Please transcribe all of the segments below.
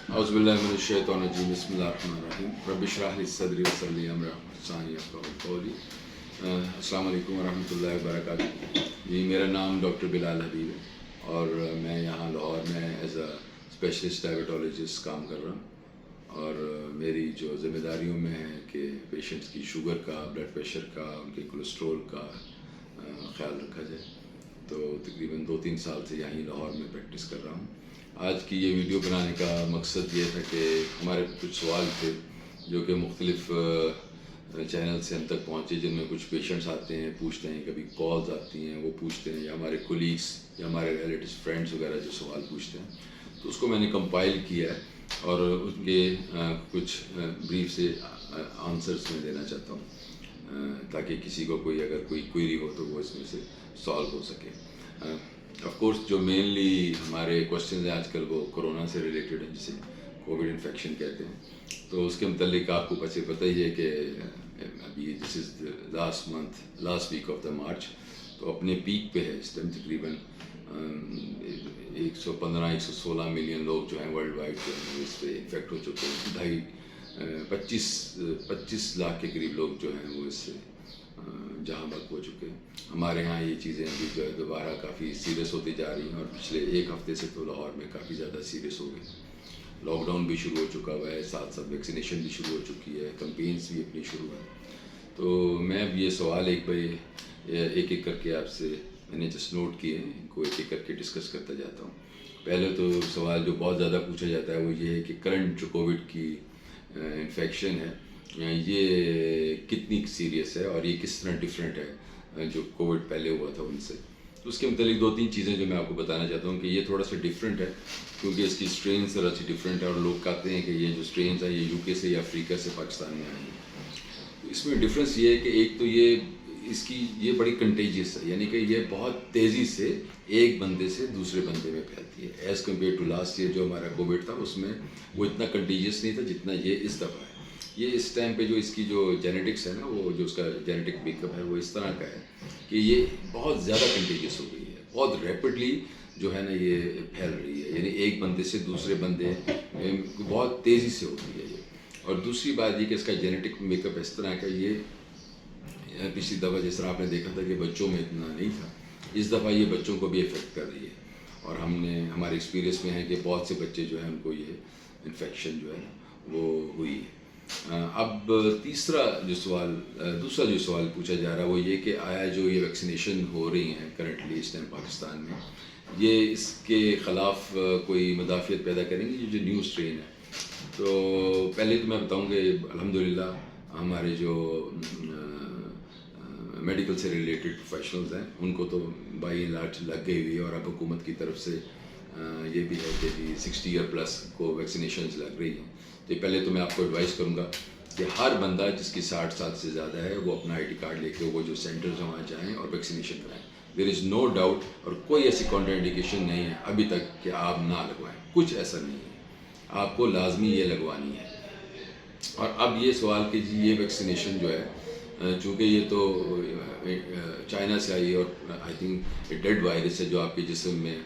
اعوذ باللہ من الشیطان الرجیم بسم اللہ الرحمن الرحیم رب اشرح لی صدری ویسر لی امری واحلل عقدۃ من لسانی یفقہوا قولی۔ السلام علیکم ورحمۃ اللہ وبرکاتہ۔ جی، میرا نام ڈاکٹر بلال حبیب ہے اور میں یہاں لاہور میں ایز اے اسپیشلسٹ ڈائبٹالوجسٹ کام کر رہا ہوں، اور میری جو ذمہ داریوں میں ہے کہ پیشنٹس کی شوگر کا، بلڈ پریشر کا، ان کے کولیسٹرول کا خیال رکھا جائے۔ تو تقریباً 2-3 سال سے یہیں لاہور میں پریکٹس کر رہا ہوں۔ آج کی یہ ویڈیو بنانے کا مقصد یہ تھا کہ ہمارے کچھ سوال تھے جو کہ مختلف چینل سے ہم تک پہنچے، جن میں کچھ پیشنٹس آتے ہیں، پوچھتے ہیں، کبھی کالز آتی ہیں وہ پوچھتے ہیں، یا ہمارے کولیگس یا ہمارے ریلیٹیوز فرینڈس وغیرہ جو سوال پوچھتے ہیں، تو اس کو میں نے کمپائل کیا ہے اور ان کے کچھ بریف سے آنسرس میں دینا چاہتا ہوں، تاکہ کسی کو اگر کوئی کوئری ہو تو وہ اس میں سے سالو ہو سکے۔ آف کورس جو مینلی ہمارے کوشچنز ہیں آج کل وہ کورونا سے ریلیٹڈ ہیں، جسے کووڈ انفیکشن کہتے ہیں۔ تو اس کے متعلق آپ کو پتہ ہی ہے کہ ابھی this is last week of the March, تو اپنے پیک پہ ہے اس ٹائم۔ تقریباً 115-116 ملین لوگ جو ہیں ورلڈ وائڈ جو ہیں اس پہ انفیکٹ ہو چکے ہیں۔ 25 لاکھ کے قریب لوگ جو ہیں وہ اس سے جہاں بک ہو چکے ہیں۔ ہمارے ہاں یہ چیزیں ابھی جو ہے دوبارہ کافی سیریس ہوتی جا رہی ہیں، اور پچھلے 1 ہفتے سے تو لاہور میں کافی زیادہ سیریس ہو گئی۔ لاک ڈاؤن بھی شروع ہو چکا ہوا ہے، ساتھ ویکسینیشن بھی شروع ہو چکی ہے، کمپینس بھی اپنی شروع ہیں۔ تو میں اب یہ سوال ایک کر کے آپ سے میں نے جسٹ نوٹ کیے ہیں، ان کو ایک کر کے ڈسکس کرتا جاتا ہوں۔ پہلے تو سوال جو بہت زیادہ پوچھا جاتا ہے وہ یہ ہے کہ کرنٹ جو کووڈ کی انفیکشن ہے یہ کتنی سیریس ہے اور یہ کس طرح ڈفرینٹ ہے جو کووڈ پہلے ہوا تھا ان سے۔ تو اس کے متعلق 2-3 چیزیں جو میں آپ کو بتانا چاہتا ہوں کہ یہ تھوڑا سا ڈفرینٹ ہے، کیونکہ اس کی اسٹرین ذرا سی ڈفرینٹ ہے، اور لوگ کہتے ہیں کہ یہ جو اسٹرینس ہیں یہ UK سے یا افریقہ سے پاکستان میں آئی ہیں۔ اس میں ڈفرینس یہ ہے کہ ایک تو یہ بڑی کنٹیجیس ہے، یعنی کہ یہ بہت تیزی سے ایک بندے سے دوسرے بندے میں پھیلتی ہے، as compare to last year جو ہمارا کووڈ تھا، اس میں وہ اتنا کنٹیجیس نہیں تھا جتنا یہ اس دفعہ ہے۔ یہ اس ٹائم پہ جو اس کی جو جینیٹکس ہے نا، وہ جو اس کا جینیٹک میک اپ ہے وہ اس طرح کا ہے کہ یہ بہت زیادہ کنٹیجیس ہو گئی ہے، بہت ریپڈلی جو ہے نا یہ پھیل رہی ہے، یعنی ایک بندے سے دوسرے بندے بہت تیزی سے ہوتی ہے یہ۔ اور دوسری بات یہ کہ اس کا جینیٹک میک اپ اس طرح کا، یہ پچھلی دفعہ جس طرح آپ نے دیکھا تھا کہ بچوں میں اتنا نہیں تھا، اس دفعہ یہ بچوں کو بھی افیکٹ کر رہی ہے، اور ہمارے ایکسپیرینس میں ہے کہ بہت سے بچے جو ہیں ان کو یہ انفیکشن جو ہے وہ ہوئی ہے۔ اب دوسرا جو سوال پوچھا جا رہا ہے وہ یہ کہ آیا جو یہ ویکسینیشن ہو رہی ہیں کرنٹلی اس ٹائم پاکستان میں، یہ اس کے خلاف کوئی مدافعت پیدا کریں گی جو نیو اسٹرین ہے؟ تو پہلے تو میں بتاؤں کہ الحمدللہ ہمارے جو میڈیکل سے ریلیٹڈ پروفیشنلز ہیں ان کو تو بائی اینڈ لارج لگ گئی ہوئی ہے، اور اب حکومت کی طرف سے یہ بھی ہے کہ 60 ایئر پلس کو ویکسینیشنز لگ رہی ہیں۔ تو پہلے تو میں آپ کو ایڈوائز کروں گا کہ ہر بندہ جس کی 60 سال سے زیادہ ہے وہ اپنا ID کارڈ لے کے وہ جو سینٹرز ہیں وہاں جائیں اور ویکسینیشن کرائیں۔ دیر از نو ڈاؤٹ، اور کوئی ایسی کانٹر انڈیکیشن نہیں ہے ابھی تک کہ آپ نہ لگوائیں، کچھ ایسا نہیں ہے، آپ کو لازمی یہ لگوانی ہے۔ اور اب یہ سوال کہ جی یہ ویکسینیشن جو ہے، چونکہ یہ تو چائنا سے آئی ہے اور آئی تھنک ڈیڈ وائرس ہے جو آپ کے جسم میں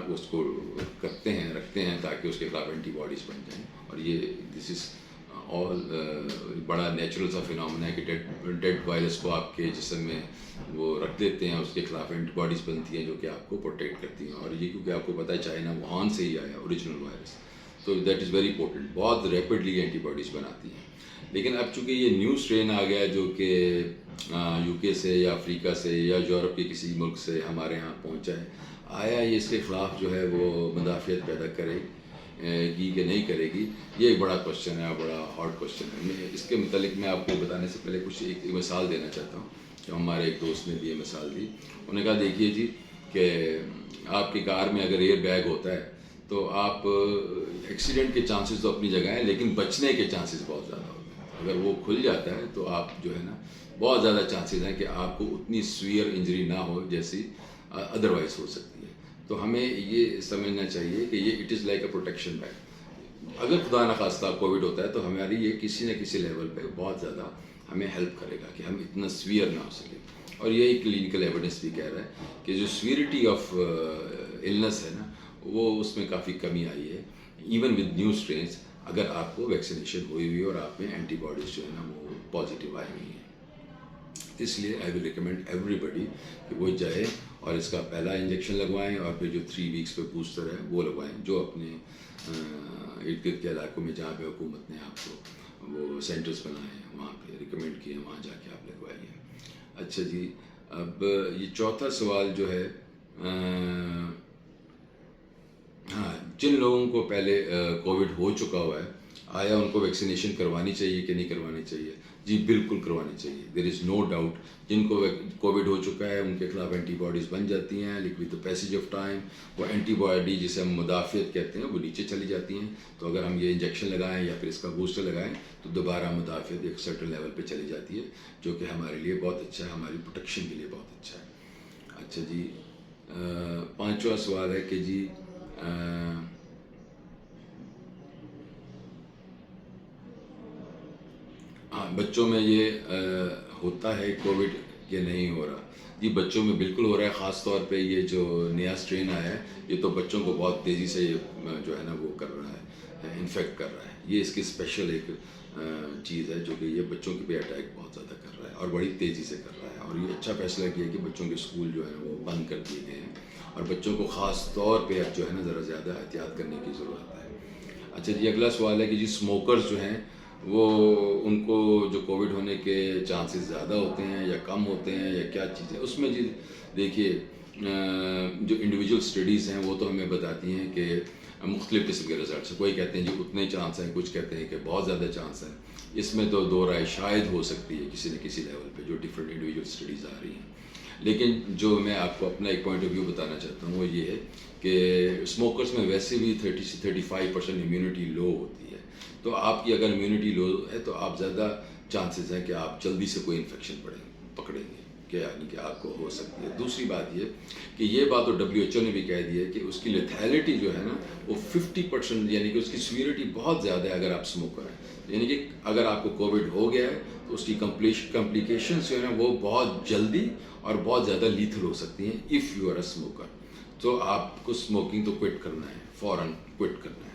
اس کو رکھتے ہیں تاکہ اس کے خلاف اینٹی باڈیز بن جائیں، اور یہ دس از آل بڑا نیچرل سا فینومینا ہے کہ ڈیڈ وائرس کو آپ کے جسم میں وہ رکھ دیتے ہیں، اس کے خلاف اینٹی باڈیز بنتی ہیں جو کہ آپ کو پروٹیکٹ کرتی ہیں، اور یہ کیونکہ آپ کو پتہ ہے چائنا ووہان سے ہی آیا اوریجنل وائرس، تو دیٹ از ویری امپورٹنٹ، بہت ریپڈلی اینٹی باڈیز بناتی ہیں۔ لیکن اب چونکہ یہ نیو اسٹرین آ گیا جو کہ UK سے یا افریقہ سے یا یورپ کے کسی ملک سے ہمارے ہاں پہنچا ہے، آیا یہ اس کے خلاف جو ہے وہ مدافعت پیدا کرے گی کہ نہیں کرے گی، یہ ایک بڑا کوشچن ہے، بڑا ہارڈ کوشچن ہے۔ اس کے متعلق میں آپ کو بتانے سے پہلے ایک مثال دینا چاہتا ہوں کہ ہمارے ایک دوست نے بھی یہ مثال دی۔ انہوں نے کہا دیکھیے جی کہ آپ کی کار میں اگر ایئر بیگ ہوتا ہے تو آپ ایکسیڈنٹ کے چانسز تو اپنی جگہ ہیں، لیکن بچنے کے چانسز بہت زیادہ ہوتے ہیں۔ اگر وہ کھل جاتا ہے تو آپ جو ہے نا بہت زیادہ چانسز ہیں کہ آپ کو اتنی سویئر انجری نہ ہو جیسی ادروائز ہو سکتی ہے۔ تو ہمیں یہ سمجھنا چاہیے کہ یہ it is like a protection bag. اگر خدا نخواستہ کووڈ ہوتا ہے تو ہماری یہ کسی نہ کسی لیول پہ بہت زیادہ ہمیں ہیلپ کرے گا کہ ہم اتنا سویئر نہ ہو سکے، اور یہی کلینکل ایویڈنس بھی کہہ رہا ہے کہ جو سویئرٹی آف النس ہے نا وہ اس میں کافی کمی آئی ہے. ایون ود نیو اسٹرینس اگر آپ کو ویکسینیشن ہوئی ہوئی اور آپ میں اینٹی باڈیز جو ہے نا وہ پازیٹیو آئی ہوئی ہیں. اس لیے آئی ول ریکمینڈ ایوری بڈی کہ وہ جائے اور اس کا پہلا انجیکشن لگوائیں اور پھر جو 3 ویکس پہ بوسٹر ہے وہ لگوائیں, جو اپنے ارد گرد کے علاقوں میں جہاں پہ حکومت نے آپ کو وہ سینٹرز بنائے ہیں وہاں پہ ریکمینڈ کیے ہیں, وہاں جا کے آپ لگوائیے. اچھا جی, اب یہ چوتھا سوال جو ہے, ہاں جن لوگوں کو پہلے کووڈ ہو چکا ہوا ہے آیا ان کو ویکسینیشن کروانی چاہیے کہ نہیں کروانی چاہیے؟ جی بالکل کروانی چاہیے. دیر از نو ڈاؤٹ جن کو کووڈ ہو چکا ہے ان کے خلاف اینٹی باڈیز بن جاتی ہیں, لیکن with the passage of time وہ اینٹی باڈی جسے ہم مدافعت کہتے ہیں وہ نیچے چلی جاتی ہیں. تو اگر ہم یہ انجیکشن لگائیں یا پھر اس کا بوسٹر لگائیں تو دوبارہ مدافعت ایک سرٹن لیول پہ چلی جاتی ہے, جو کہ ہمارے لیے بہت اچھا ہے, ہماری پروٹیکشن کے لیے بہت اچھا ہے. اچھا جی, 5واں سوال ہے کہ جی ہاں بچوں میں یہ ہوتا ہے کووڈ کہ نہیں ہو رہا؟ جی بچوں میں بالکل ہو رہا ہے, خاص طور پہ یہ جو نیا اسٹرین آیا ہے یہ تو بچوں کو بہت تیزی سے جو ہے نا وہ کر رہا ہے, انفیکٹ کر رہا ہے. یہ اس کی اسپیشل ایک چیز ہے جو کہ یہ بچوں کے پہ اٹیک بہت زیادہ کر رہا ہے اور بڑی تیزی سے کر رہا ہے. اور یہ اچھا فیصلہ کیا کہ بچوں کے اسکول جو ہے وہ بند کر دیے گئے ہیں اور بچوں کو خاص طور پہ اب جو ہے نا ذرا زیادہ احتیاط کرنے کی ضرورت ہے. اچھا جی, اگلا سوال ہے کہ جی اسموکرز جو ہیں وہ ان کو جو کووڈ ہونے کے چانسز زیادہ ہوتے ہیں یا کم ہوتے ہیں یا کیا چیز ہے اس میں؟ جی دیکھیے جو انڈیویجول اسٹڈیز ہیں وہ تو ہمیں بتاتی ہیں کہ مختلف قسم کے رزلٹس ہیں. کوئی کہتے ہیں جی اتنے چانس ہیں, کچھ کہتے ہیں کہ بہت زیادہ چانس ہیں. اس میں تو دو رائے شاید ہو سکتی ہے کسی نہ کسی لیول پہ جو ڈفرینٹ انڈیویجول اسٹڈیز آ رہی ہیں. لیکن جو میں آپ کو اپنا ایک پوائنٹ آف ویو بتانا چاہتا ہوں وہ یہ ہے کہ اسموکرس میں ویسے بھی 30 سے 35% امیونٹی لو ہوتی ہے. تو آپ کی اگر امیونٹی لو ہے تو آپ زیادہ چانسز ہیں کہ آپ جلدی سے کوئی انفیکشن پکڑیں گے, کہ یعنی کہ آپ کو ہو سکتی ہے. دوسری بات یہ کہ یہ بات تو WHO نے بھی کہہ دی ہے کہ اس کی لیتھیلٹی جو ہے نا وہ 50%, یعنی کہ اس کی سیویرٹی بہت زیادہ ہے اگر آپ اسموکر ہیں. یعنی کہ اگر آپ کو کووڈ ہو گیا ہے تو اس کی کمپلیکیشنس جو ہے نا وہ بہت جلدی اور بہت زیادہ لیتھل ہو سکتی ہیں if you are a smoker. تو آپ کو اسموکنگ تو کوئٹ کرنا ہے, فوراً کوئٹ کرنا ہے.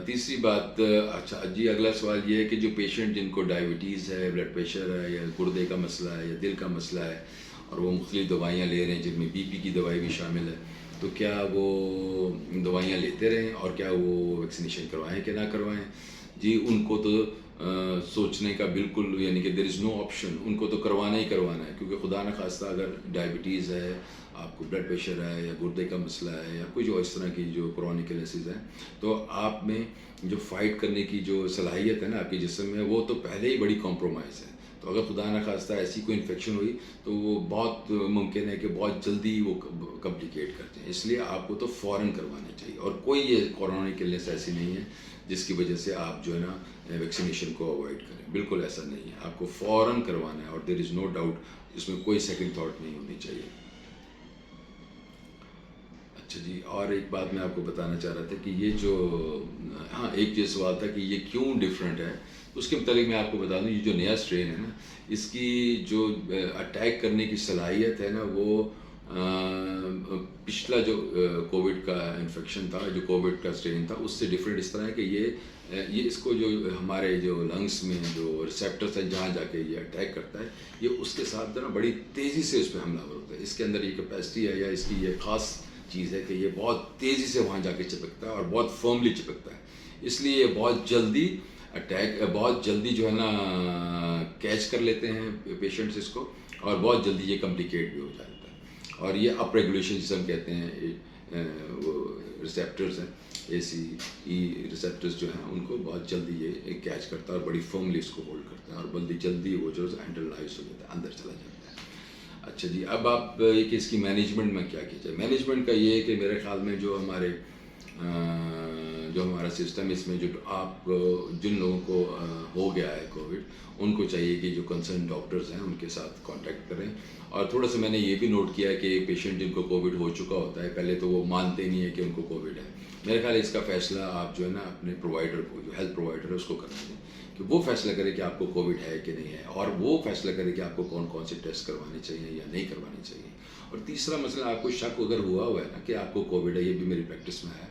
تیسری بات, اچھا جی اگلا سوال یہ ہے کہ جو پیشنٹ جن کو ڈائبٹیز ہے, بلڈ پریشر ہے یا گردے کا مسئلہ ہے یا دل کا مسئلہ ہے اور وہ مختلف دوائیاں لے رہے ہیں جن میں BP کی دوائی بھی شامل ہے, تو کیا وہ دوائیاں لیتے رہیں اور کیا وہ ویکسینیشن کروائیں کہ نہ کروائیں؟ جی ان کو تو سوچنے کا بالکل, یعنی کہ دیر از نو آپشن, ان کو تو کروانا ہی کروانا ہے. کیونکہ خدا نخواستہ اگر ڈائبٹیز ہے, آپ کو بلڈ پریشر ہے یا گردے کا مسئلہ ہے یا کوئی جو اس طرح کی جو کرونک النیسز ہیں, تو آپ میں جو فائٹ کرنے کی جو صلاحیت ہے نا آپ کے جسم میں وہ تو پہلے ہی بڑی کمپرومائز ہے. تو اگر خدا نخواستہ ایسی کوئی انفیکشن ہوئی تو وہ بہت ممکن ہے کہ بہت جلدی وہ کمپلیکیٹ کرتے ہیں. اس لیے آپ کو تو فوراً کروانا چاہیے, اور کوئی یہ کرونک النیس ایسی نہیں ہے جس کی وجہ سے آپ جو ہے نا ویکسینیشن کو اوائڈ کریں. بالکل ایسا نہیں ہے, آپ کو فوراً کروانا ہے اور دیر از نو ڈاؤٹ اس میں کوئی سیکنڈ تھاٹ نہیں ہونی چاہیے. اچھا جی, اور ایک بات میں آپ کو بتانا چاہ رہا تھا کہ یہ جو ہاں ایک یہ سوال تھا کہ یہ کیوں ڈفرینٹ ہے, اس کے متعلق میں آپ کو بتا دوں یہ جو نیا اسٹرین ہے نا اس کی جو اٹیک کرنے کی صلاحیت ہے نا وہ پچھلا جو کووڈ کا انفیکشن تھا, جو کووڈ کا اسٹرین تھا اس سے ڈفرینٹ اس طرح ہے کہ یہ اس کو جو ہمارے جو لنگس میں جو ریسیپٹرس ہیں جہاں جا کے یہ اٹیک کرتا ہے یہ اس کے ساتھ جو نا بڑی تیزی سے اس پہ حملہ ہوتا ہے. اس کے اندر یہ کیپیسٹی ہے یا اس کی یہ خاص چیز ہے کہ یہ بہت تیزی سے وہاں جا کے چپکتا ہے اور بہت فرملی چپکتا ہے. اس لیے یہ بہت جلدی بہت جلدی جو ہے نا کیچ کر لیتے ہیں پیشنٹس اس کو, اور بہت جلدی یہ کمپلیکیٹ بھی ہو جاتا ہے. اور یہ اپ ریگولیشن جسے ہم کہتے ہیں وہ ریسیپٹرز ہیں, ACE ریسیپٹرز جو ہیں ان کو بہت جلدی یہ کیچ کرتا ہے اور بڑی فرملی اس کو ہولڈ کرتا ہے اور بلدی جلدی وہ جو انٹرنلائز ہو جاتا ہے, اندر چلا جاتا ہے. اچھا جی, اب آپ یہ کہ اس کی مینجمنٹ میں کیا کیا جائے؟ مینجمنٹ کا یہ ہے کہ میرے خیال میں جو ہمارے جو ہمارا سسٹم اس میں جو آپ جن لوگوں کو ہو گیا ہے کووڈ ان کو چاہیے کہ جو کنسرن ڈاکٹرز ہیں ان کے ساتھ کانٹیکٹ کریں. اور تھوڑا سا میں نے یہ بھی نوٹ کیا ہے کہ پیشنٹ جن کو کووڈ ہو چکا ہوتا ہے پہلے تو وہ مانتے نہیں ہیں کہ ان کو کووڈ ہے. میرے خیال ہے اس کا فیصلہ آپ جو ہے نا اپنے پرووائڈر کو جو ہیلتھ پرووائڈر ہے اس کو کرنا دیں کہ وہ فیصلہ کرے کہ آپ کو کووڈ ہے کہ نہیں ہے, اور وہ فیصلہ کرے کہ آپ کو کون کون سے ٹیسٹ کروانے چاہیے یا نہیں کروانے چاہیے. اور تیسرا مسئلہ, آپ کو شک اگر ہوا ہے نا کہ آپ کو کووڈ ہے, یہ بھی میری پریکٹس میں ہے,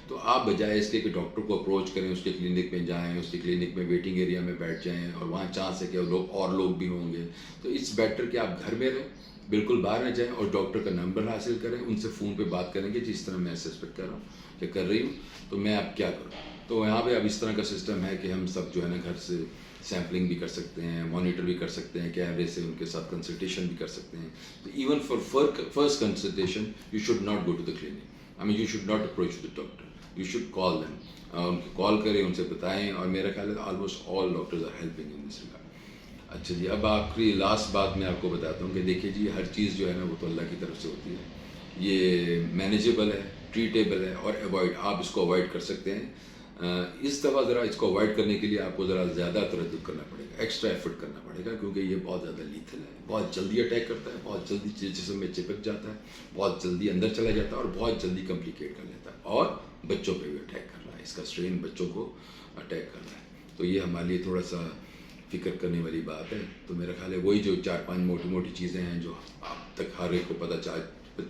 تو آپ بجائے اس کے کہ ڈاکٹر کو اپروچ کریں, اس کے کلینک میں جائیں, اس کے کلینک میں ویٹنگ ایریا میں بیٹھ جائیں اور وہاں چانس ہے کہ لوگ بھی ہوں گے, تو اٹس بیٹر کہ آپ گھر میں رہیں, بالکل باہر نہ جائیں, اور ڈاکٹر کا نمبر حاصل کریں, ان سے فون پہ بات کریں گے جس طرح میں سسپیکٹ کر رہا ہوں یا کر رہی ہوں, تو میں اب کیا کروں. تو یہاں پہ اب اس طرح کا سسٹم ہے کہ ہم سب جو ہے نا گھر سے سیمپلنگ بھی کر سکتے ہیں, مانیٹر بھی کر سکتے ہیں, کیمرے سے ان کے ساتھ کنسلٹیشن بھی کر سکتے ہیں. تو even for first consultation you should not go to the clinic, I mean you should not approach the doctor, you should call them, ان کو کال کریں, ان سے بتائیں, اور میرا خیال ہے almost all doctors are helping in this regard. اچھا جی, اب آخری لاسٹ بات میں آپ کو بتاتا ہوں کہ دیکھیے جی, ہر چیز جو ہے نا وہ تو اللہ کی طرف سے ہوتی ہے, یہ مینیجیبل ہے, ٹریٹیبل ہے, اور آپ اس کو اوائڈ کر سکتے ہیں. اس دفعہ ذرا اس کو اوائڈ کرنے کے لیے آپ کو ذرا زیادہ تردد کرنا پڑے گا, ایکسٹرا ایفرٹ کرنا پڑے گا, کیونکہ یہ بہت زیادہ لیتھل ہے, بہت جلدی اٹیک کرتا ہے, بہت جلدی جسم میں چپک جاتا ہے, بہت جلدی اندر چلا جاتا ہے, اور بہت جلدی کمپلیکیٹ کر لیتا ہے, اور بچوں پہ بھی اٹیک کر رہا ہے, اس کا اسٹرین بچوں کو اٹیک کر رہا ہے. تو یہ ہمارے لیے تھوڑا سا فکر کرنے والی بات ہے. تو میرا خیال ہے وہی جو 4-5 موٹی موٹی چیزیں ہیں جو اب تک ہر ایک کو پتہ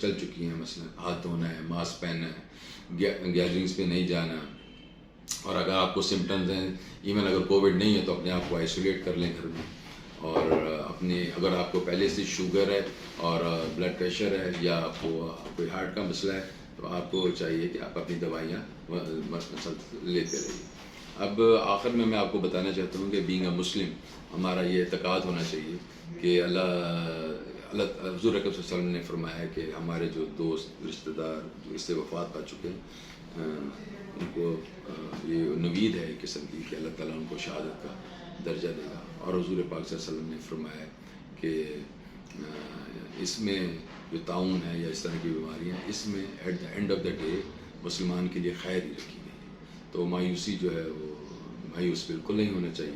چل چکی ہیں, مثلا ہاتھ دھونا ہے, ماسک پہننا ہے, گیدرنگس پہ نہیں جانا, اور اگر آپ کو سمٹمز ہیں, ایون اگر کووڈ نہیں ہے تو اپنے آپ کو آئسولیٹ کر لیں گھر میں, اور اگر آپ کو پہلے سے شوگر ہے اور بلڈ پریشر ہے, یا آپ کو کوئی ہارٹ کا مسئلہ ہے, تو آپ کو چاہیے کہ آپ اپنی دوائیاں لیتے رہیے. اب آخر میں آپ کو بتانا چاہتا ہوں کہ بینگ اے مسلم ہمارا یہ اعتقاد ہونا چاہیے کہ حضور اکرم صلی اللہ علیہ وسلم نے فرمایا ہے کہ ہمارے جو دوست رشتہ دار جو اس سے وفات پا چکے ہیں, ان کو یہ نوید ہے ایک قسم کی کہ اللہ تعالیٰ ان کو شہادت کا درجہ دے گا. اور حضور پاک صلی اللہ علیہ وسلم نے فرمایا کہ اس میں جو تعاون ہے یا اس طرح کی بیماریاں, اس میں at the end of the day مسلمان کے لیے خیر ہی رکھی گئی ہے. تو مایوسی جو ہے وہ مایوس بالکل نہیں ہونا چاہیے,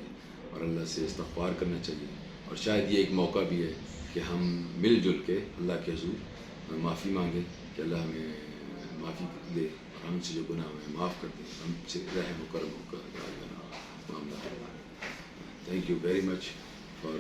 اور اللہ سے استغفار کرنا چاہیے, اور شاید یہ ایک موقع بھی ہے کہ ہم مل جل کے اللہ کے حضور معافی مانگیں کہ اللہ ہمیں معافی دے, اور ہم سے جو گناہ ہوئے معاف کر دیں, ہم سے رحم و کرم ہو کر معاملہ. Thank you very much for